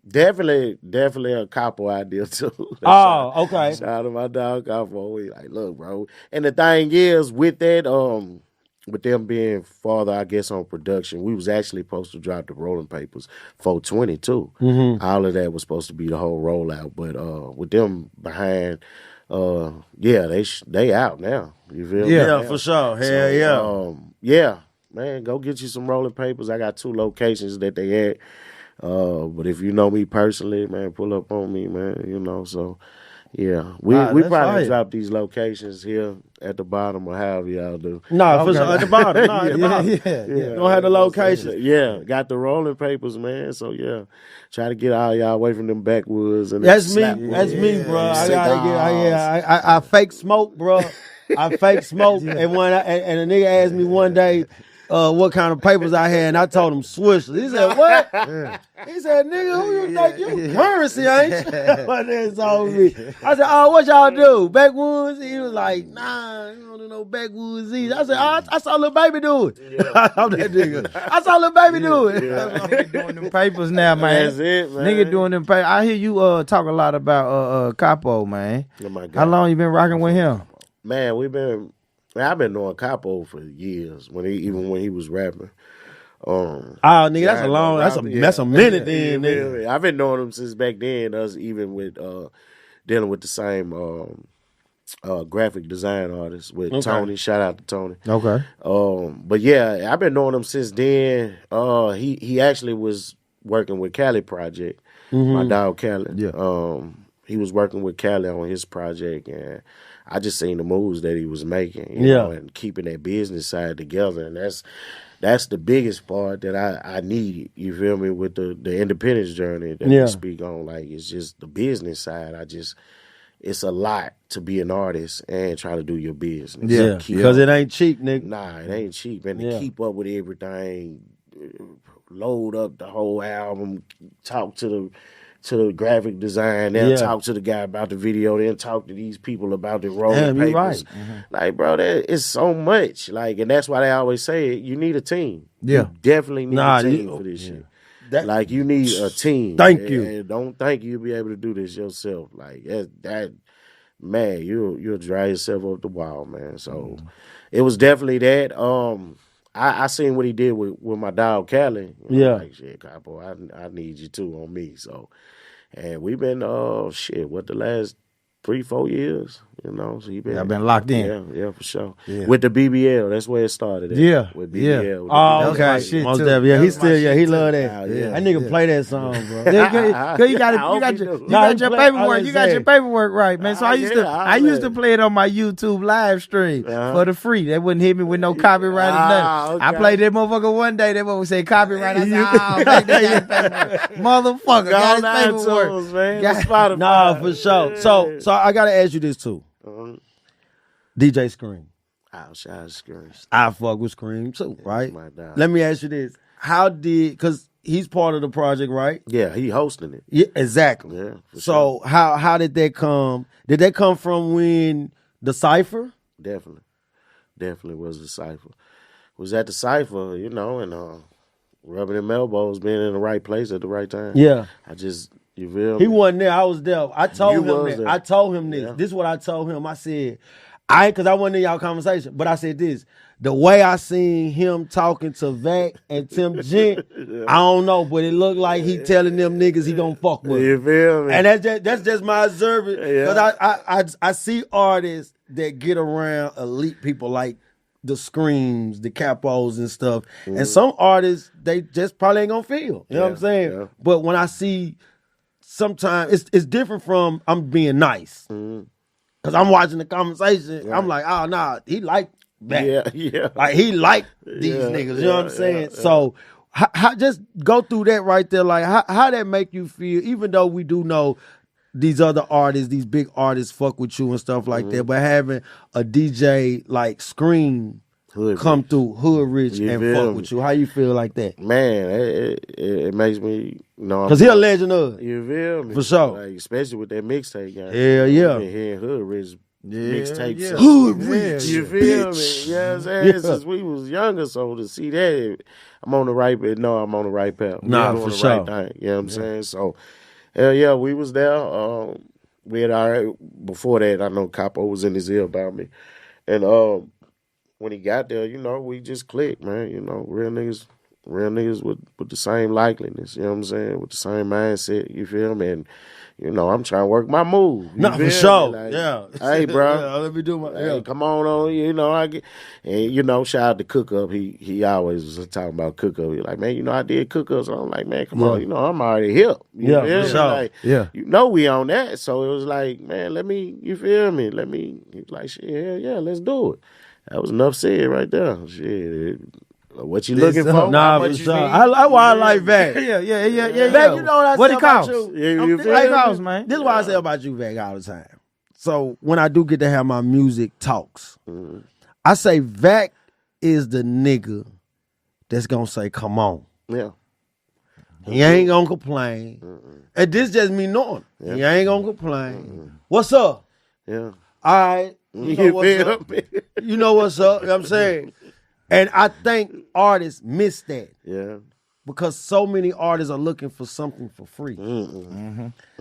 definitely a Capo idea, too. Okay. Shout out to my dog, Capo. We like, look, bro. And the thing is, with that, with them being farther, I guess, on production, we was actually supposed to drop the Rolling Papers 420 too. Mm-hmm. All of that was supposed to be the whole rollout, but with them behind, they out now. You feel me? Yeah, for sure. Hell yeah. Man, go get you some Rolling Papers. I got 2 locations that they at. But if you know me personally, man, pull up on me, man. You know, so. Yeah, we probably drop these locations here at the bottom or however y'all do. No, for sure, at the bottom. No, at the bottom. Yeah. Don't have the location. Yeah, got the Rolling Papers, man. So yeah, try to get all y'all away from them backwoods. And that's me. That's me, bro. I gotta get. I fake smoke, bro. I fake smoke, and when a nigga asked me one day what kind of papers I had, and I told him Swishers. He said, what? He said, nigga, who you think you currency, ain't you? That's all me. I said, oh, what y'all do? Backwoods? He was like, nah, you don't do no backwoods either. I said, oh, I saw Lil Baby do it. Yeah. I'm that nigga. I saw Lil Baby do it. Yeah. Doing them papers now, man. That's it, man. Nigga doing them papers. I hear you talk a lot about Capo, man. Oh my God. How long you been rocking with him? Man, we've been I've been knowing Capo for years even when he was rapping. Nigga, that's a long, that's a minute then, nigga. I've been knowing him since back then. Us even with dealing with the same graphic design artist with Tony. Shout out to Tony. Okay. But yeah, I've been knowing him since then. He actually was working with Cali Project, my dog Cali. Yeah. He was working with Cali on his project, and I just seen the moves that he was making, you know, and keeping that business side together, and that's the biggest part that I need. You feel me, with the independence journey that we speak on. Like, it's just the business side. It's a lot to be an artist and try to do your business. Yeah, because it ain't cheap, nigga. Nah, it ain't cheap, and to keep up with everything, load up the whole album, talk to the graphic design, then talk to the guy about the video, then talk to these people about the roll papers. Right. Like, bro, it's so much. Like, and that's why they always say you need a team. Yeah. You definitely need a team for this shit. Like, you need a team. Thank you. And don't think you'll be able to do this yourself. Like, that man, you'll drive yourself up the wall, man. So it was definitely that. I seen what he did with my dog Cali. Like, shit, Capo, I need you too on me. So, and we've been the last 3-4 years, you know. So I've been locked in. Yeah, for sure. Yeah. With the BBL, that's where it started. With BBL. Oh, okay. Shit most definitely. Yeah, he still, he love that. That nigga play that song, bro. You got your paperwork. You got your paperwork right, man. So I used to play it on my YouTube live stream for the free. They wouldn't hit me with no copyright or nothing. Okay. I played that motherfucker one day. That motherfucker said copyright. I said, motherfucker, got his paperwork. Man. Nah, for sure. So I gotta ask you this too. DJ Scream. I'll shout out Scream. I fuck with Scream too, right? Let me ask you this. Because he's part of the project, right? Yeah, he hosting it. Yeah, exactly. Yeah, so how did that come? Did that come from when the Cypher? Definitely was the Cypher. Was at the Cypher, you know, and rubbing them elbows, being in the right place at the right time. Yeah. You feel me? He wasn't there. I was there. I told him that. I told him this. Yeah. This is what I told him. I said, because I wasn't in y'all conversation, but I said this. The way I seen him talking to VAC and Tim Gent, I don't know, but it looked like he telling them niggas he gonna fuck with. You feel me? And that's just my observation. Because I see artists that get around elite people like the Screams, the Capos and stuff. And some artists, they just probably ain't gonna feel. You know what I'm saying? Yeah. But when I see sometimes it's different from I'm being nice. Cause I'm watching the conversation. Right. I'm like, oh nah, he like that. Yeah. Like he like these niggas. You know what I'm saying? So how just go through that right there. Like how that make you feel, even though we do know these other artists, these big artists fuck with you and stuff like that, but having a DJ like Scream come through Hood Rich and fuck with you. How you feel like that? Man, it makes me, you know. Because he a legend of it. You feel me? For sure. Like, especially with that mixtape guy. Hell yeah. Been hearing Hood Rich mixtapes. Yeah. Hood Rich. You feel me? You know what I'm saying? Since we was younger, so to see that, I'm on the right path. No, I'm on the right path. Nah, for sure. Right thing, you know what I'm saying? So, hell yeah, we was there. We had before that, I know Capo was in his ear about me. And when he got there, you know, we just clicked, man. You know, real niggas with the same likeliness, you know what I'm saying? With the same mindset, you feel me? And, you know, I'm trying to work my move. Not for sure. Like, yeah. Hey, bro. Let me do my come on, you know, and you know, shout out to Cook Up. He always was talking about Cook Up. He like, man, you know, I did Cook Up. So I'm like, man, come on, you know, I'm already hip. You for sure. Like, you know we on that. So it was like, man, you feel me? He was like, shit, hell yeah, let's do it. That was enough said right there. Shit. What you looking for? Nah, for sure. I like VAC. Yeah. VAC, you know what I say about you? You feel me? Man. This is what I say about you, VAC, all the time. So when I do get to have my music talks, I say VAC is the nigga that's gonna say, come on. Yeah. He ain't gonna complain. And this just me knowing. Yeah. He ain't gonna complain. What's up? Yeah. All right. You know what's up. You know what's up. You know what I'm saying? And I think artists miss that. Yeah. Because so many artists are looking for something for free.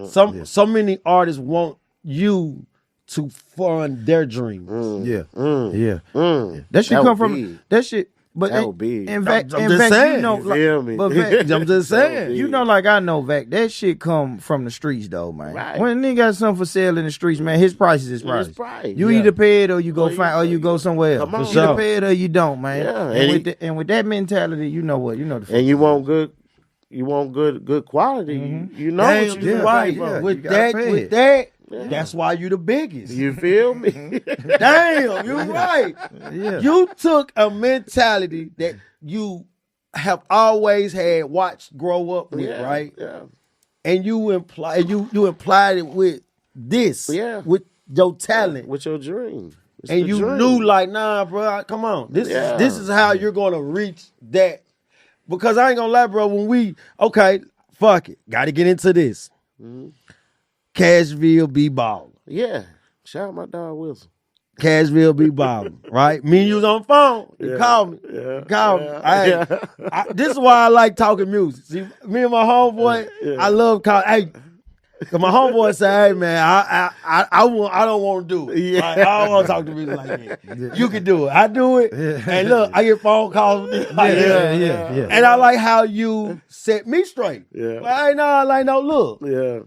So many artists want you to fund their dreams. Yeah. Mm. That shit That come would from be. that shit. But That would be. in fact, I'm just saying, you know, You feel me? but Vac, I'm just saying. you know, like I know, Vac, that shit come from the streets, though, man. Right. When a nigga got something for sale in the streets, man, his price is his price. His price, You yeah. either pay it or you go Or you- find, or you go somewhere else. Come on. You For either sure. pay it or you don't, man. Yeah, And with that mentality, you know what, you know the. And you want good quality. You know Damn, what you you're yeah, right. yeah, you With gotta that, pay with it. that, Yeah. that's why you the biggest. You feel me? Damn, you're right. Yeah. You took a mentality that you have always had, watched grow up with, Yeah, right? Yeah. And you implied it with this, Yeah. with your talent. With your dream. It's And the you dream. knew, like, nah, bro, come on. This is how you're gonna reach that. Because I ain't gonna lie, bro, fuck it. Gotta get into this. Cashville be ballin'. Yeah. Shout out my dog Wilson. Cashville be ballin', right? Me and you was on the phone. You called me. Yeah. You called me. Yeah. Hey, this is why I like talking music. See, me and my homeboy, I love calling. Hey, cause my homeboy say, hey man, I don't want to do it. Yeah. Like, I don't want to talk to music like that. You can do it. I do it. And look, I get phone calls. Like, Yeah. And I like how you set me straight. Yeah. Like, no, look, Yeah.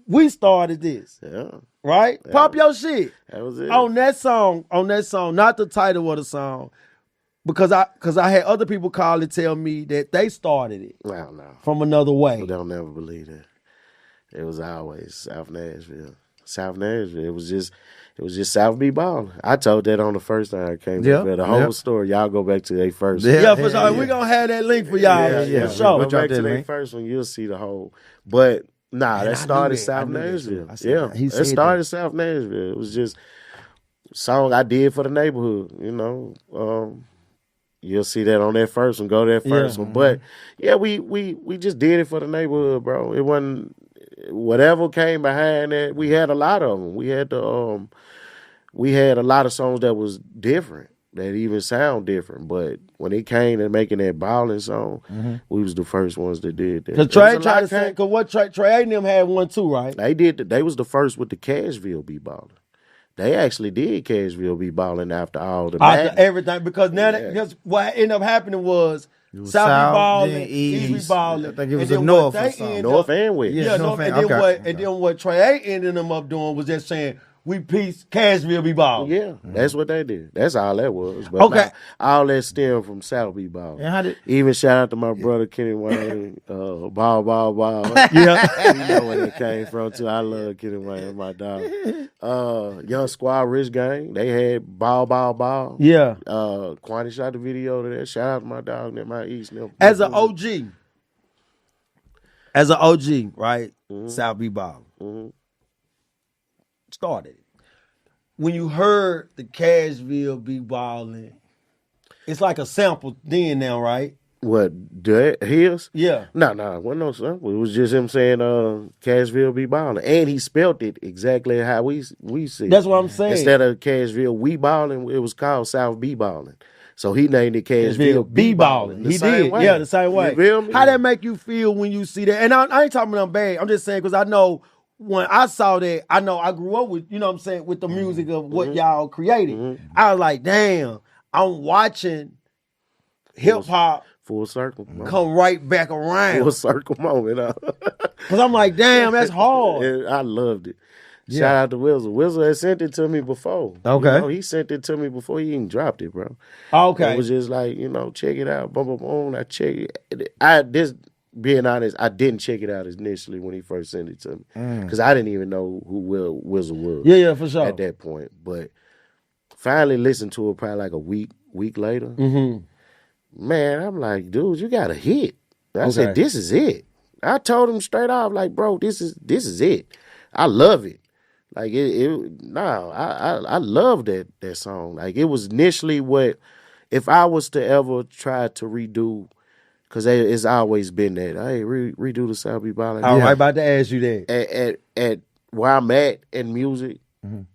we started this, Yeah. right? Pop your shit. That was it. On that song, not the title of the song, because I had other people call and tell me that they started it No. from another way. Don't never believe that. It was always South Nashville. South Nashville. It was just South B Ballin'. I told that on the first time I came Yep, up here. The whole yep. story. Y'all go back to their first. Yeah. For sure. We gonna have that link for y'all. Yeah. For sure. Go Drop back that to their link. first one. You'll see the whole. But nah, Man, that I started knew that. South I knew that Nashville. too. I said Yeah, that. He it said started South Nashville. It was just a song I did for the neighborhood. You know, you'll see that on that first one. Go to that first one. But yeah, we just did it for the neighborhood, bro. It wasn't whatever came behind that. We had a lot of them. We had a lot of songs that was different, that even sound different. But when it came to making that ballin' song, we was the first ones that did that. Cause Trey tried to say, cause what Trey and them had one too, right? They did. They was the first with the Cashville be ballin'. They actually did Cashville be ballin' after all the After everything, because now because what ended up happening was South be ballin', then East be East. ballin'. I think it was and a then North what or they something. ended North up- and West. Yeah. Yeah, North and and- then okay. and then what Trey ended them up doing was just saying we piece Cashville be ballin'. Yeah, that's what they did. That's all that was. But Okay. all that stemmed from South B Ball. And how did Even shout out to my brother Kenny Wayne, ball. Yeah. You know where it came from too. I love Kenny Wayne, my dog. Young Squad Rich Gang, they had ball. Yeah. Quantity shot the video to that. Shout out to my dog, my East. As an OG, right? South be ballin'. Started. When you heard the Cashville be ballin', it's like a sample then now, right? What, his? Yeah. No, it wasn't no sample. It was just him saying Cashville be ballin'. And he spelt it exactly how we see it. That's what I'm saying. Instead of Cashville we ballin', it was called South B Ballin'. So he named it Cashville be ballin'. He did. Way. Yeah, the same way. You feel me? How that make you feel when you see that? And I ain't talking about bad. I'm just saying because I know when I saw that, I know I grew up with, you know what I'm saying, with the music of what y'all created. I was like, damn, I'm watching hip hop Full circle. Man. come right back around. Full circle moment. Because I'm like, damn, that's hard. And I loved it. Shout out to Wilson. Wilson had sent it to me before. Okay. You know, he sent it to me before he even dropped it, bro. Okay. It was just like, check it out. Boom, boom, boom. I check it. Being honest, I didn't check it out initially when he first sent it to me. Because I didn't even know who Wilson was. Yeah, for sure. At that point. But finally listened to it probably like a week later. Man, I'm like, dude, you got a hit. I said, this is it. I told him straight off, like, bro, this is it. I love it. Like I love that song. Like it was initially what, if I was to ever try to redo, because it's always been that, hey, redo the South B Ballin'. I was about to ask you that. At where I'm at in music,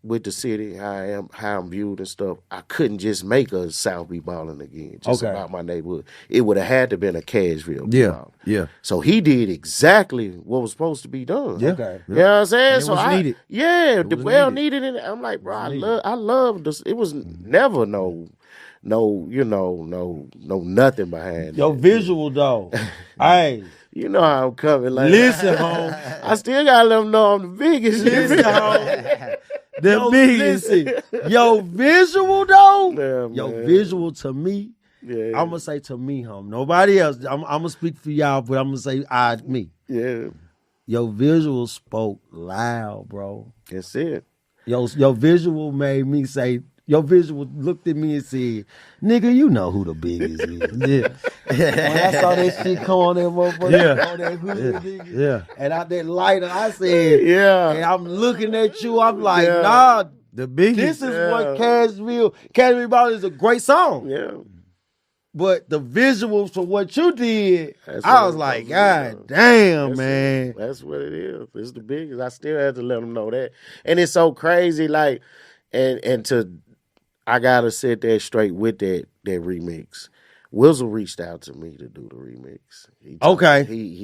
with the city, how I'm viewed and stuff, I couldn't just make a South Be Ballin' again, just about my neighborhood. It would have had to been a Cashville. Yeah. So he did exactly what was supposed to be done. Yeah. Okay. You know what I'm saying? And it was needed. Yeah, the well needed. And I'm like, bro, I love this. It was never no nothing behind Your that. visual though. Hey. You know how I'm coming. Like, listen, home. I still gotta let them know I'm the biggest. Listen, home. The biggest. Your visual though. Yeah, your visual to me. Yeah. I'm gonna say to me, home. Nobody else. I'm gonna speak for y'all, but I'm gonna say me. Yeah. Your visual spoke loud, bro. That's it. Your visual made me say. Your visual looked at me and said, "Nigga, you know who the biggest is." Yeah. When I saw that shit come on that motherfucker, on that hood, nigga, and out that lighter, I said, and I'm looking at you, I'm like, nah, the biggest. This is what Cashville Ball is a great song. Yeah. But the visuals for what you did, I was like, God damn, man. That's what it is. It's the biggest. I still have to let them know that. And it's so crazy, like, I gotta sit there straight with that remix. Wizzle reached out to me to do the remix. He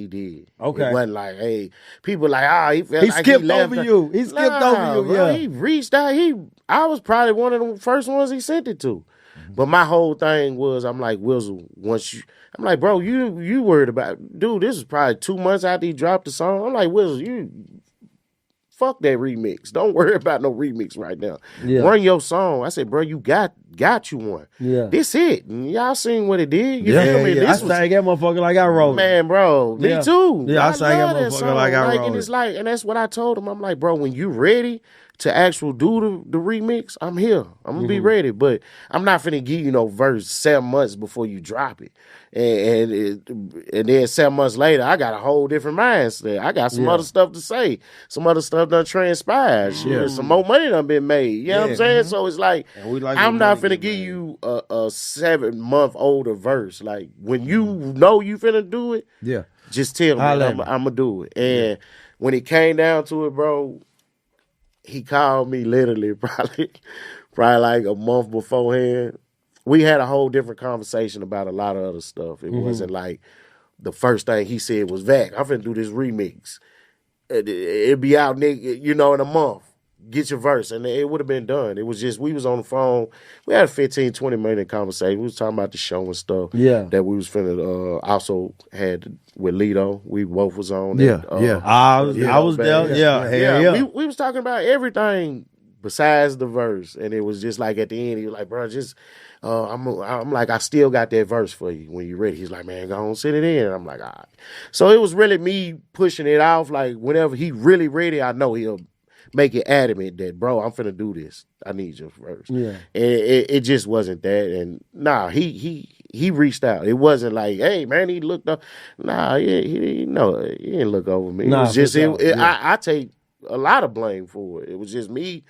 did. Okay. It wasn't like, hey, people like, he felt he like skipped he left over you. He skipped over you, bro, he reached out. I was probably one of the first ones he sent it to. But my whole thing was, I'm like, Wizzle, I'm like, bro, you worried about, dude, this is probably 2 months after he dropped the song. I'm like, Wizzle, fuck that remix. Don't worry about no remix right now. Yeah. Run your song. I said, bro, you got you one. Yeah. This it. And y'all seen what it did? You feel me? Yeah. I sang that motherfucker like I wrote it. Man, bro. Me too. Yeah, I sang that motherfucker like I wrote and it's like, and that's what I told him. I'm like, bro, when you ready to actually do the remix, I'm here. I'm gonna be ready. But I'm not finna give you no verse 7 months before you drop it. And then 7 months later, I got a whole different mindset. I got some other stuff to say. Some other stuff done transpired. Shit, some more money done been made. You know what I'm saying? So it's like I'm not finna give you a 7 month older verse. Like when you know you finna do it, just tell me I'm gonna do it. And when it came down to it, bro, he called me literally probably like a month beforehand. We had a whole different conversation about a lot of other stuff. It wasn't like the first thing he said was, VAC, I'm finna do this remix. It'll be out, nigga, in a month. Get your verse. And it would have been done. It was just, we was on the phone. We had a 15, 20-minute conversation. We was talking about the show and stuff that we was finna also had with Lito. We both was on. I was there. We was talking about everything besides the verse. And it was just like at the end, he was like, bro, just... I'm like, I still got that verse for you when you're ready. He's like, man, go on, sit it in. And I'm like, all right. So it was really me pushing it off. Like, whenever he really ready, I know he'll make it adamant that, bro, I'm finna do this. I need your verse. Yeah. And it just wasn't that. And he reached out. It wasn't like, hey, man, he looked up. Nah, he didn't look over me. It was just, I take a lot of blame for it. It was just me.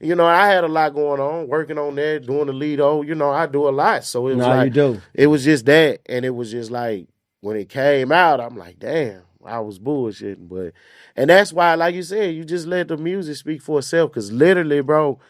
I had a lot going on, working on that, doing the Lido. I do a lot. So it was you do. It was just that. And it was just like, when it came out, I'm like, damn, I was bullshitting. And that's why, like you said, you just let the music speak for itself. Because literally, bro,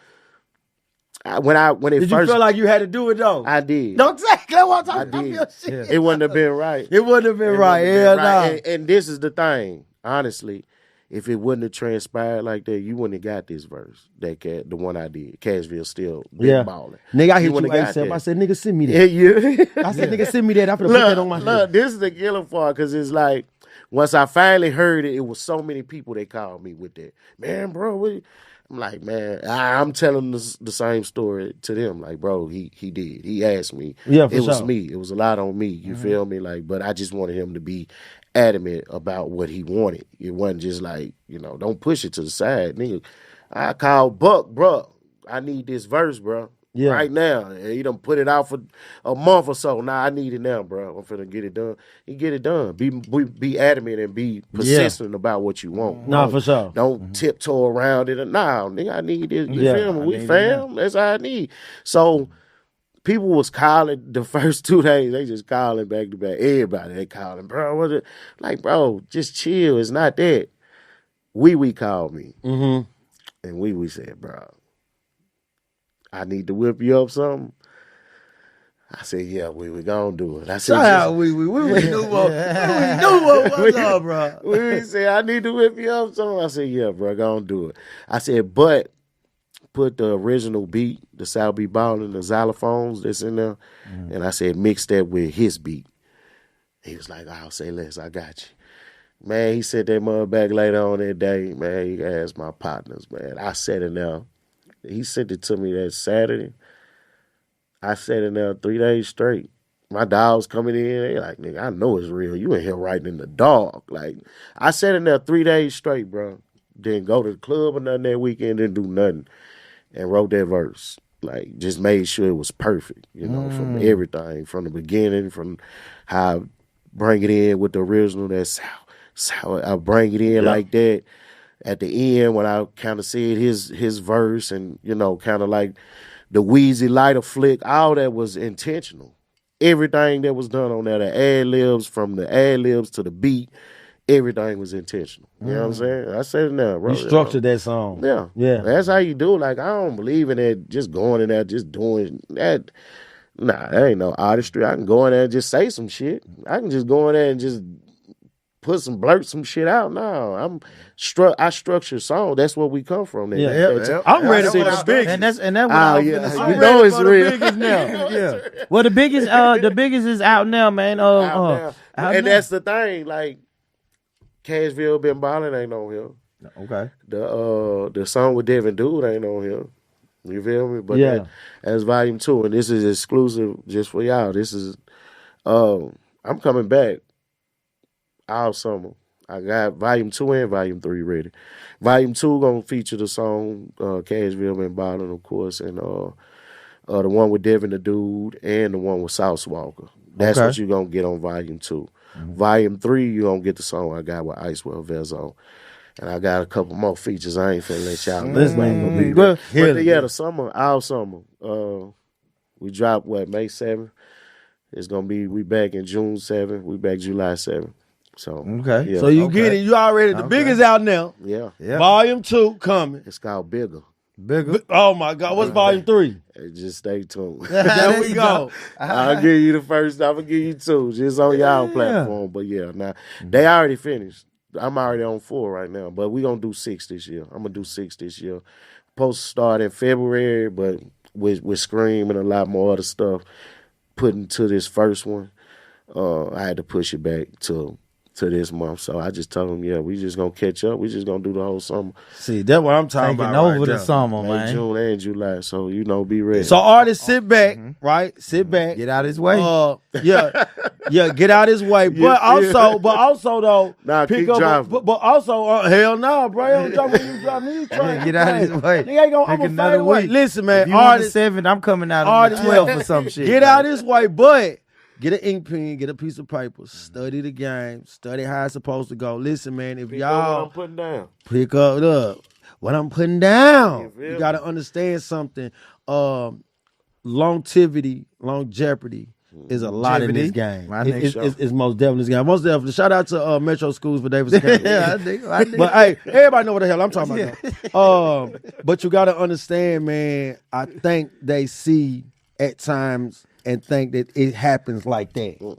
did you feel like you had to do it, though? I did. Don't take that one time. I did. Yeah. It wouldn't have been right. It wouldn't have been right. And this is the thing, honestly. If it wouldn't have transpired like that, you wouldn't have got this verse. The one I did. Cashville still been balling. Nigga, I hit you ASAP. I said, nigga, send me that. I said, nigga, send me that. I'm finna put that on my head. Look, this is the killer part, because it's like, once I finally heard it, it was so many people that called me with that. Man, bro, I'm like, man, I'm telling the same story to them. Like, bro, he did. He asked me. Yeah, for It was sure. me. It was a lot on me. You feel me? Like, but I just wanted him to be adamant about what he wanted. It wasn't just like, don't push it to the side. Nigga, I called Buck, bro. I need this verse, bro. Yeah. Right now. And he done put it out for a month or so. Nah, I need it now, bro. I'm finna get it done. You get it done. Be adamant and be persistent about what you want. Nah, for sure. Don't tiptoe around it. Nah, nigga, I need this. You feel me? We fam. That's all I need. So people was calling the first 2 days. They just calling back to back. Everybody, they calling, bro. What it? Like, bro, just chill. It's not that. We called me. And we said, bro, I need to whip you up something. I said, yeah, we gonna do it. I said, we knew what was up, bro. We said, I need to whip you up something. I said, yeah, bro, gonna do it. I said, but put the original beat, the South Beat Ballin', the xylophones that's in there, and I said, mix that with his beat. He was like, I'll say less, I got you. Man, he sent that mother back later on that day. Man, he asked my partners, man. I sat in there. He sent it to me that Saturday. I sat in there 3 days straight. My dogs coming in, they like, nigga, I know it's real. You in here writing in the dark. Like, I sat in there 3 days straight, bro. Didn't go to the club or nothing that weekend, didn't do nothing. And wrote that verse. Like, just made sure it was perfect, you know, from everything, from the beginning, from how I bring it in with the original, that's how I bring it in like that. At the end, when I kind of said his verse and, you know, kind of like the Wheezy lighter flick, all that was intentional. Everything that was done on there, the ad-libs, from the ad-libs to the beat, everything was intentional. You know what I'm saying? I said it now, bro. You structured that song. Yeah. Yeah. That's how you do it. Like, I don't believe in that, just going in there, just doing that. Nah, that ain't no artistry. I can go in there and just say some shit. I can just go in there and just blurt some shit out. No, I structure song. That's where we come from. I'm ready for the biggest. And that's what I'm yeah. finna say. You know it's real. Biggest now. Yeah. Well, the biggest is out now, man. Out out and now. that's the thing. Like, Cashville Been Ballin' ain't on here. Okay. The song with Devin Dude ain't on here. You feel me? But that's volume 2, and this is exclusive just for y'all. This is I'm coming back all summer. I got volume 2 and volume 3 ready. Volume 2 gonna feature the song Cashville Been Ballin', of course, and the one with Devin the Dude and the one with Sauce Walker. That's what you're gonna get on volume 2. Volume 3, you're gonna get the song I got with Icewell Vezo. And I got a couple more features. I ain't finna let y'all know. But the summer, our summer. We dropped May 7th. It's gonna be we back in June 7th. We back July 7th. So okay. Yeah. So you get it. You already the biggest out now. Yeah. Volume 2 coming. It's called Bigger. Oh my God. What's volume 3? Just stay tuned. There we go. I'll give you the first. I'm gonna give you 2. Just on y'all platform. But now they already finished. I'm already on 4 right now, but we gonna do 6 this year. I'm gonna do 6 this year. Supposed to start in February, but with Scream and a lot more other stuff put into this first one, I had to push it back to this month. So I just told them, we just gonna catch up. We just gonna do the whole summer. See, that's what I'm talking Taking about. over the summer, man. June and July. So be ready. So artists sit back, right? Sit back. Get out his way. Get out his way. But also though, nah, pick keep up. driving. But also, hell no, bro. You don't drop when you drop me. You trying Get out his way. Nigga ain't gonna. I'm Take gonna fade away. week. Listen, man. If you on the Artists 7th, I'm coming out on the 12th or some shit. Get out his way, but. Get an ink pen, get a piece of paper, study the game, study how it's supposed to go. Listen, man, if y'all what I'm putting down. pick up what I'm putting down, you got to understand something. Longevity is a lot in this game. It's most definitely this game. Most definitely. Shout out to Metro Schools for Davis County. I think. But hey, everybody know what the hell I'm talking about. But you got to understand, man. I think they see at times and think that it happens like that. You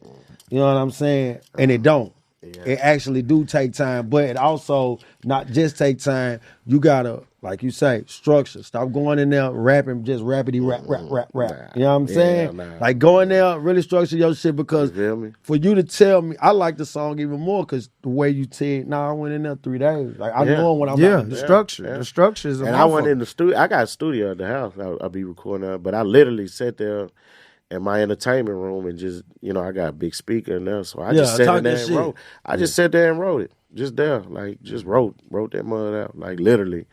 know what I'm saying? And it don't. Yeah. It actually do take time, but it also not just take time. You gotta, like you say, structure. Stop going in there rapping, just rapidy rap. You know what I'm saying? Like go in there, really structure your shit because for you to tell me, I like the song even more because the way you said, I went in there 3 days. Like I know what I'm about. The structure. Yeah. The structure is and I went in the studio. I got a studio at the house. I'll be recording that, but I literally sat there in my entertainment room and just, I got a big speaker in there. So I just sat in there and wrote. I just sat there and wrote it. Just there. Like just wrote that mud out. Like literally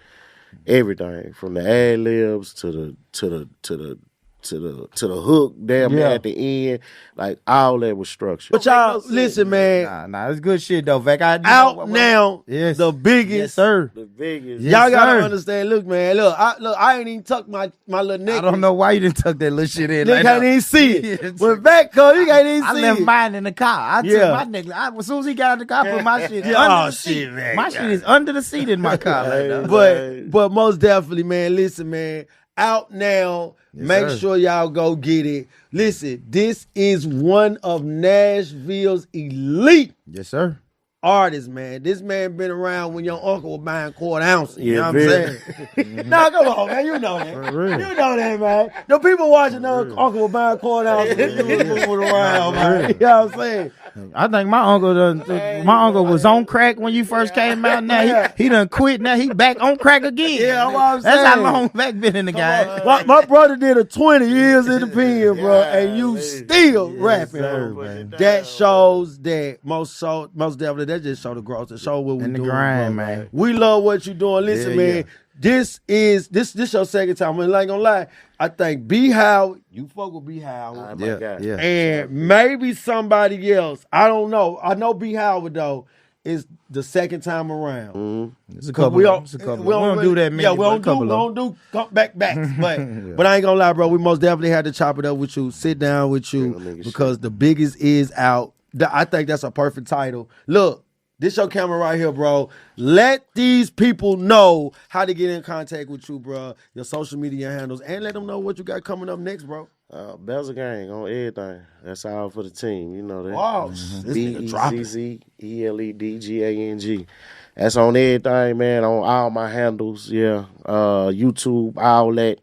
everything. From the ad libs to the to the hook, damn near at the end, like all that was structured. But y'all, listen, man. Nah, it's good shit though, Vac. Now, yes, the biggest, yes, sir. The biggest. Yes, y'all gotta sir. understand. Look, man. I ain't even tucked my little neck. I don't know why you didn't tuck that little shit in. Nigga can't even see it. When back come, you can't even see it. I left mine in the car. I took my necklace. As soon as he got out the car, I put my shit under the seat. Man. My shit is under the seat in my car. But most definitely, man. Listen, man. Out now. Yes, Make sir. sure y'all go get it. Listen, this is one of Nashville's elite Yes, sir. artists, man. This man been around when your uncle was buying quarter ounces. You know what I'm man. saying? Nah, come on, man. You know that. real. You know that, man. The people watching their uncle was buying quarter ounces when you was moving around, man. You know what I'm saying? I think my uncle was on crack when you first came out. Now he done quit. Now he back on crack again. Yeah, that's what I'm saying. That's how long Vac been in the game. My brother did a 20 years in the pen, bro, and you still rapping. sir, bro. man. That shows that most definitely that just show the growth. That show what we In the doing, grind, bro. man. We love what you doing. Listen, Yeah, man. yeah. This your second time. I ain't gonna lie. I think B Howard, you fuck with B Howard. Oh my God. Yeah. And maybe somebody else. I don't know. I know B Howard though is the second time around. Mm-hmm. It's a couple. We of them. We don't do that many. Yeah, we but a don't couple do of them. back backs. But I ain't gonna lie, bro. We most definitely had to chop it up with you, sit down with you, nigga because the biggest is out. I think that's a perfect title. Look, this your camera right here, bro. Let these people know how to get in contact with you, bro. Your social media handles, and let them know what you got coming up next, bro. Belzer Gang on everything. That's all for the team. You know that. Wow, this nigga dropping. BEZZELEDGANG. That's on everything, man. On all my handles. Yeah. YouTube, all that.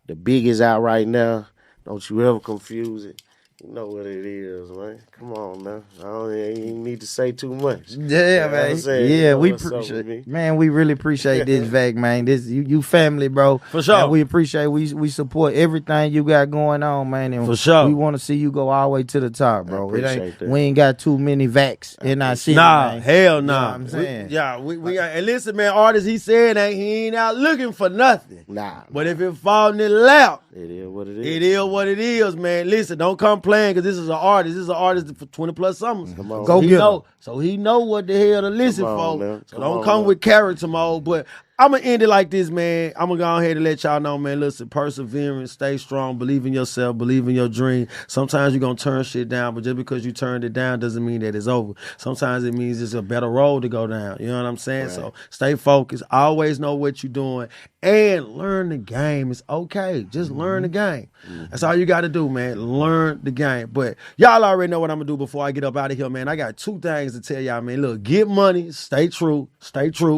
The big is out right now. Don't you ever confuse it. You know what it is, man. Come on, man. I don't even need to say too much. Yeah, man. Yeah, we appreciate. Man, we really appreciate this, Vac, man. This you family, bro. For sure. And we appreciate. We support everything you got going on, man. And For sure. we want to see you go all the way to the top, bro. appreciate that. We ain't got too many Vacs in our city. Nah, man. hell You know nah. what I'm saying? We and listen, man, artist, he said that he ain't out looking for nothing. Nah. But if it fall in the lap, It is what it is. it is what it is, man. Listen, don't come playing, because this is an artist. This is an artist for 20 plus summers. Come on. Go he get know, him. so he know what the hell to listen Come on, for. man. So Come don't on, come man. with character mode. But I'm gonna end it like this, man. I'm gonna go ahead and let y'all know, man. Listen, perseverance, stay strong, believe in yourself, believe in your dream. Sometimes you're gonna turn shit down, but just because you turned it down doesn't mean that it's over. Sometimes it means it's a better road to go down. You know what I'm saying? Right. So stay focused. Always know what you're doing, and learn the game. It's okay. Just learn the game. That's all you got to do, man. Learn the game. But y'all already know what I'm gonna do before I get up out of here, man. I got two things to tell y'all, man. Look, get money, stay true,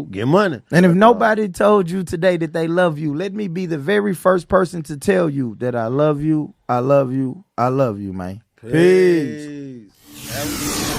get money. And if nobody told you today that they love you, let me be the very first person to tell you that I love you, I love you, I love you, man. Peace. Peace.